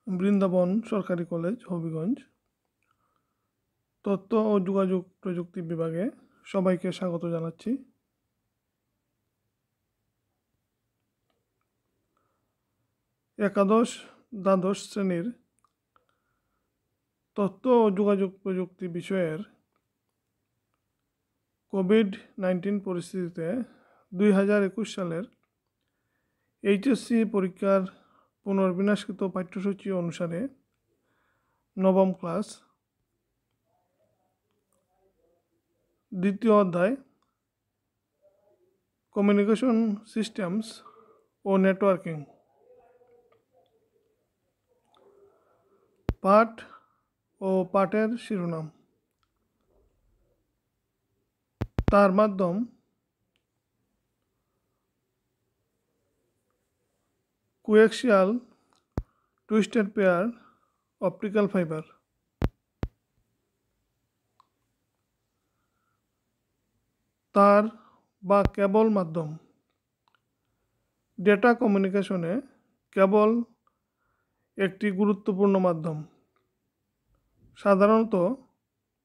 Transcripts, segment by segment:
বৃন্দাবন সরকারি কলেজ, হবিগঞ্জ। তথ্য ও যোগাযোগ প্রযুক্তি বিভাগে সবাইকে স্বাগত জানাচ্ছি। একাদশ দ্বাদশ শ্রেণীর তথ্য ও যোগাযোগ প্রযুক্তি বিষয়ের কোভিড-19 পরিস্থিতিতে 2021 সালের এইচএসসি পরীক্ষার পুনর্বিন্যাসকৃত পাঠ্যসূচি অনুসারে নবম ক্লাস দ্বিতীয় অধ্যায় কমিউনিকেশন সিস্টেমস ও নেটওয়ার্কিং পাঠ ও পাঠের শিরোনাম। তার মাধ্যম coaxial, twisted pair, optical fibre. তার বা কেবল মাধ্যম। ডেটা কমিউনিকেশনে কেবল একটি গুরুত্বপূর্ণ মাধ্যম। সাধারণত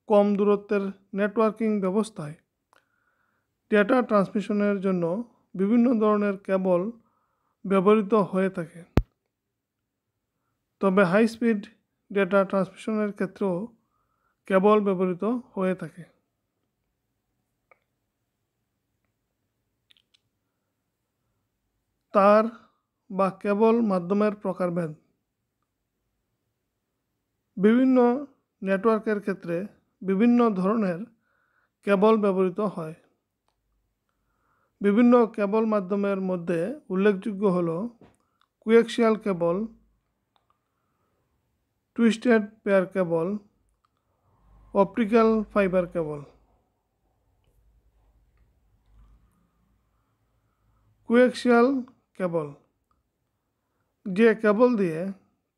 কম দূরত্বের নেটওয়ার্কিং ব্যবস্থায় ডেটা ট্রান্সমিশনের জন্য বিভিন্ন ধরনের কেবল ব্যবহৃত হয়ে থাকে। তবে হাই স্পিড ডেটা ট্রান্সমিশনের ক্ষেত্রেও কেবল ব্যবহৃত হয়ে থাকে। তার বা কেবল মাধ্যমের প্রকারভেদ। বিভিন্ন নেটওয়ার্কের ক্ষেত্রে বিভিন্ন ধরনের কেবল ব্যবহৃত হয়। বিভিন্ন কেবল মাধ্যমের মধ্যে উল্লেখযোগ্য হল coaxial cable, twisted pair cable, optical fibre cable. Coaxial cable, যে কেবল দিয়ে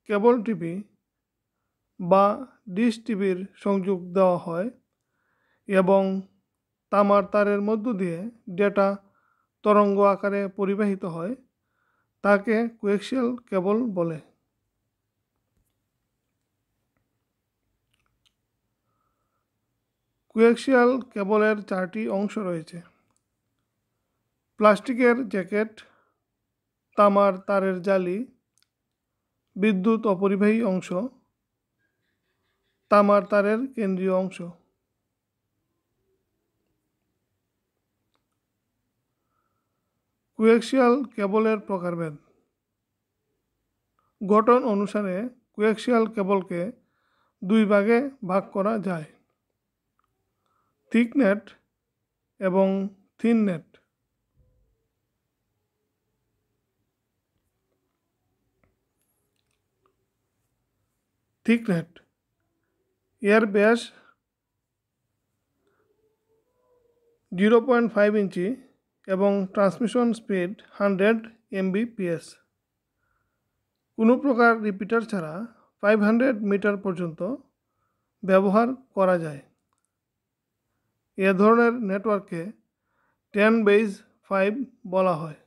কেবল টিভি বা ডিশ টিভির সংযোগ দেওয়া হয় এবং তামার তারের মধ্য দিয়ে ডেটা তরঙ্গ আকারে পরিবাহিত হয়, তাকে কোয়াক্সিয়াল কেবল বলে। কোয়াক্সিয়াল কেবলের 4টি অংশ রয়েছে: প্লাস্টিকের জ্যাকেট, তামার তারের জালি, বিদ্যুৎ অপরিবাহী অংশ, তামার তারের কেন্দ্রীয় অংশ। কোয়াক্সিয়াল কেবলের প্রকারভেদ। গঠন অনুসারে কোয়াক্সিয়াল কেবলকে দুই ভাগে ভাগ করা যায়: থিক নেট এবং থিন নেট। থিক নেট এর ব্যাস 0.5 ইঞ্চি এবং ট্রান্সমিশন স্পিড 100 Mbps। কোনো প্রকার রিপিটার ছাড়া 500 মিটার পর্যন্ত ব্যবহার করা যায়। এ ধরনের নেটওয়ার্ককে 10^5 বলা হয়।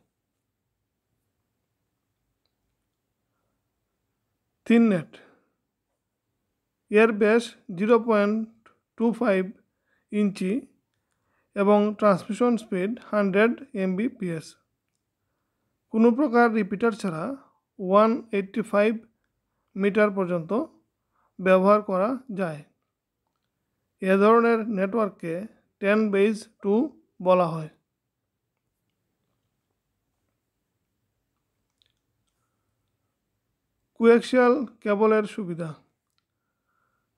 থিন নেট এর ব্যাস 0.25 ইঞ্চি এবং ট্রান্সমিশন স্পিড 100 Mbps। কোনো প্রকার রিপিটার ছাড়া 185 মিটার পর্যন্ত ব্যবহার করা যায়। এ ধরনের নেটওয়ার্ককে 10^2 বলা হয়। কোয়াক্সিয়াল কেবলের সুবিধা: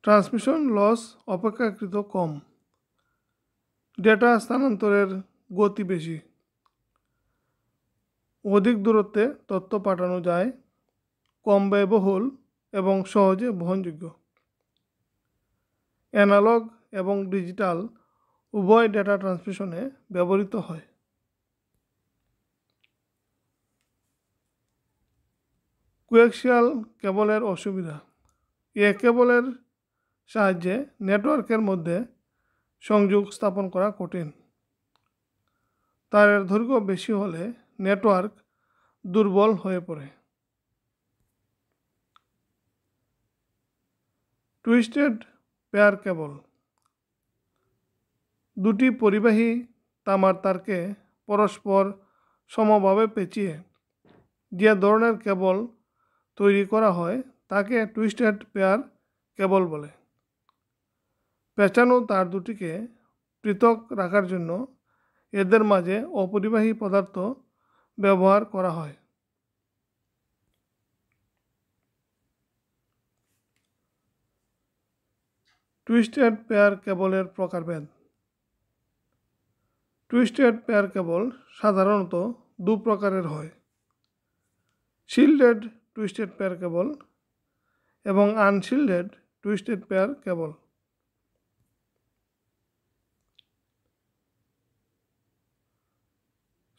ট্রান্সমিশন লস অপেক্ষাকৃত কম, ডেটা স্থানান্তরের গতি বেশি, অধিক দূরত্বে তথ্য পাঠানো যায়, কম ব্যয়বহুল এবং সহজে বহনযোগ্য। অ্যানালগ এবং ডিজিটাল উভয় ডেটা ট্রান্সমিশনে ব্যবহৃত হয়। কোয়াক্সিয়াল কেবলের অসুবিধা: এ কেবলের সাহায্যে নেটওয়ার্কের মধ্যে সংযোগ স্থাপন করা কঠিন। তারের দৈর্ঘ্য বেশি হলে নেটওয়ার্ক দুর্বল হয়ে পড়ে। টুইস্টেড পেয়ার কেবল দুটি পরিবাহী তামার তারকে পরস্পর সমভাবে পেঁচিয়ে যে ধরনের কেবল তৈরি করা হয় তাকে টুইস্টেড পেয়ার কেবল বলে। পেঁচানো তার দুটিকে পৃথক রাখার জন্য এদের মাঝে অপরিবাহী পদার্থ ব্যবহার করা হয়। টুইস্টেড পেয়ার কেবলের প্রকারভেদ। টুইস্টেড পেয়ার কেবল সাধারণত দু প্রকারের হয়: শিল্ডেড টুইস্টেড পেয়ার কেবল এবং আনশিল্ডেড টুইস্টেড পেয়ার কেবল।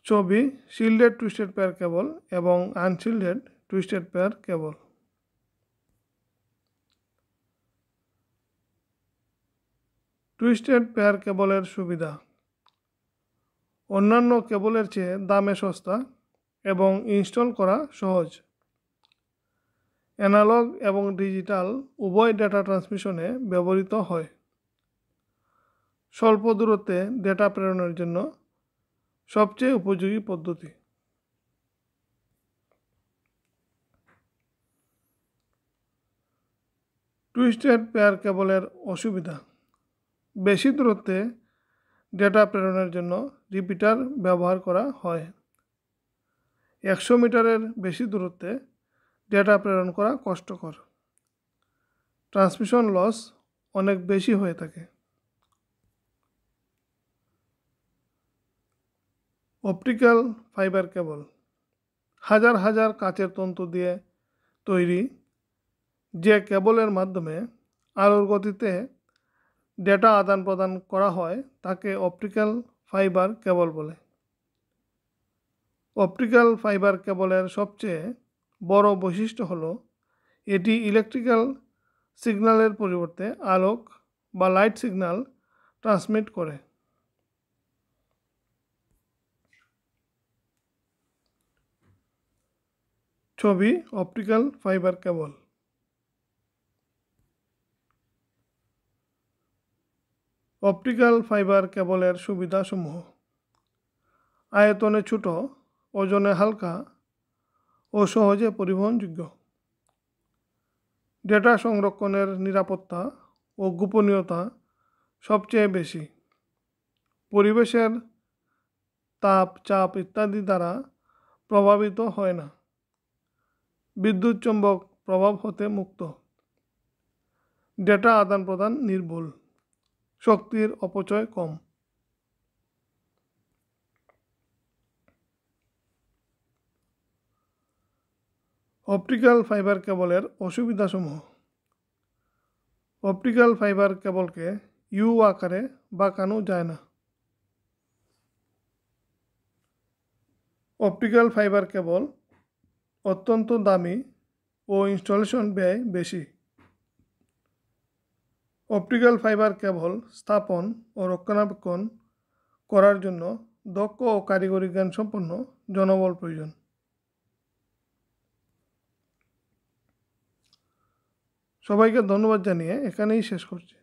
ছবি শিল্ডেড টুইস্টেড পেয়ার কেবল এবং unshielded twisted pair cable. Twisted পেয়ার কেবলের সুবিধা: অন্যান্য কেবলের চেয়ে দামে সস্তা এবং ইনস্টল করা সহজ। অ্যানালগ এবং ডিজিটাল উভয় ডেটা ট্রান্সমিশনে ব্যবহৃত হয়। স্বল্প দূরত্বে ডেটা প্রেরণের জন্য সবচেয়ে উপযোগী পদ্ধতি। টুইস্টেড পেয়ার কেবলের অসুবিধা: বেশি দূরত্বে ডেটা প্রেরণের জন্য রিপিটার ব্যবহার করা হয়। 100 মিটারের বেশি দূরত্বে ডেটা প্রেরণ করা কষ্টকর। ট্রান্সমিশন লস অনেক বেশি হয়ে থাকে। অপটিক্যাল ফাইবার কেবল হাজার হাজার কাচের তন্তু দিয়ে তৈরি যে কেবলের মাধ্যমে আলোর গতিতে ডেটা আদান প্রদান করা হয় তাকে অপটিক্যাল ফাইবার কেবল বলে। অপটিক্যাল ফাইবার কেবলের সবচেয়ে বড় বৈশিষ্ট্য হলো এটি ইলেকট্রিক্যাল সিগন্যালের পরিবর্তে আলোক বা লাইট সিগন্যাল ট্রান্সমিট করে। ছবি অপটিক্যাল ফাইবার কেবল। অপটিক্যাল ফাইবার কেবলের সুবিধাসমূহ: আয়তনে ছোট, ওজনে হালকা ও সহজে পরিবহনযোগ্য। ডেটা সংরক্ষণের নিরাপত্তা ও গোপনীয়তা সবচেয়ে বেশি। পরিবেশের তাপ, চাপ ইত্যাদি দ্বারা প্রভাবিত হয় না। বিদ্যুৎ চৌম্বক প্রভাব হতে মুক্ত। ডেটা আদান প্রদান নির্ভুল। শক্তির অপচয় কম। অপটিক্যাল ফাইবার কেবলের অসুবিধাসমূহ: অপটিক্যাল ফাইবার কেবলকে ইউ আকারে বাঁকানো যায় না। অপটিক্যাল ফাইবার কেবল অত্যন্ত দামি ও ইনস্টলেশন ব্যয় বেশি। অপটিক্যাল ফাইবার কেবল স্থাপন ও রক্ষণাবেক্ষণ করার জন্য দক্ষ ও কারিগরি জ্ঞানসম্পন্ন জনবল প্রয়োজন। সবাইকে ধন্যবাদ জানিয়ে এখানেই শেষ করছি।